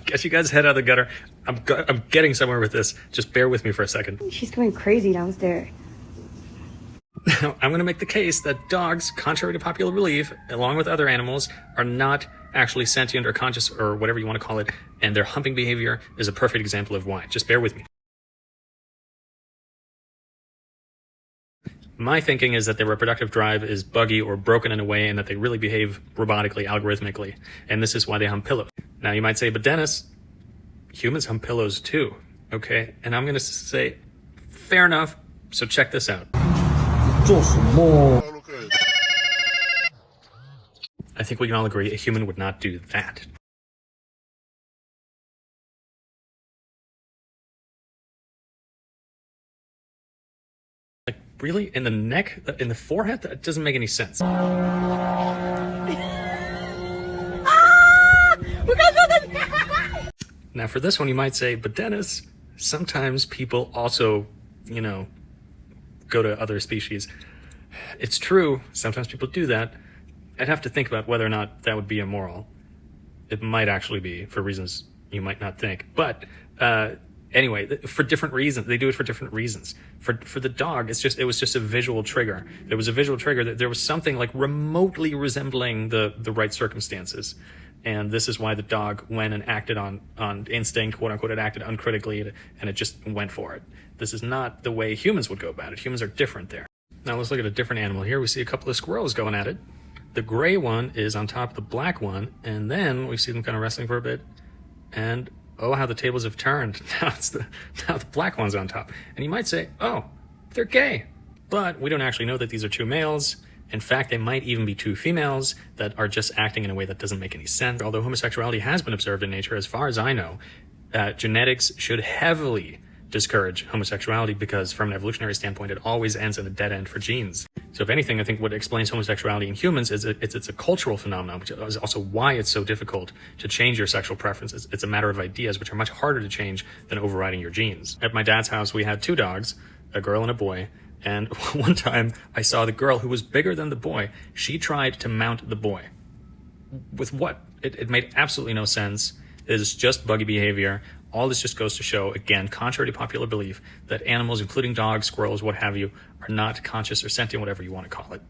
Get you guys' head out of the gutter. I'm getting somewhere with this. Just bear with me for a second. She's going crazy downstairs. Now, I'm going to make the case that dogs, contrary to popular belief, along with other animals, are not actually sentient or conscious or whatever you want to call it, and their humping behavior is a perfect example of why. Just bear with me. My thinking is that their reproductive drive is buggy or broken in a way and that they really behave robotically, algorithmically, and this is why they hump pillows. Now, you might say, but Dennis, humans hump pillows too, okay? And I'm going to say, fair enough, so check this out. I think we can all agree a human would not do that. Like, really? In the neck? In the forehead? That doesn't make any sense. Now, for this one, you might say, but Dennis, sometimes people also, go to other species. It's true, sometimes people do that. I'd have to think about whether or not that would be immoral. It might actually be, for reasons you might not think. But anyway, for different reasons. They do it for different reasons. For the dog, it was just a visual trigger. There was a visual trigger that there was something like remotely resembling the right circumstances. And this is why the dog went and acted on instinct, quote unquote. It acted uncritically, and it just went for it. This is not the way humans would go about it. Humans are different there. Now let's look at a different animal here. We see a couple of squirrels going at it. The gray one is on top of the black one, and then we see them kind of wrestling for a bit. And oh, how the tables have turned. Now the black one's on top. And you might say, oh, they're gay. But we don't actually know that these are two males. In fact, they might even be two females that are just acting in a way that doesn't make any sense. Although homosexuality has been observed in nature, as far as I know, genetics should heavily discourage homosexuality because from an evolutionary standpoint, it always ends in a dead end for genes. So if anything, I think what explains homosexuality in humans is it's a cultural phenomenon, which is also why it's so difficult to change your sexual preferences. It's a matter of ideas, which are much harder to change than overriding your genes. At my dad's house, we had two dogs, a girl and a boy. And one time I saw the girl who was bigger than the boy. She tried to mount the boy. With what? It made absolutely no sense. It is just buggy behavior. All this just goes to show, again, contrary to popular belief, that animals, including dogs, squirrels, what have you, are not conscious or sentient, whatever you want to call it.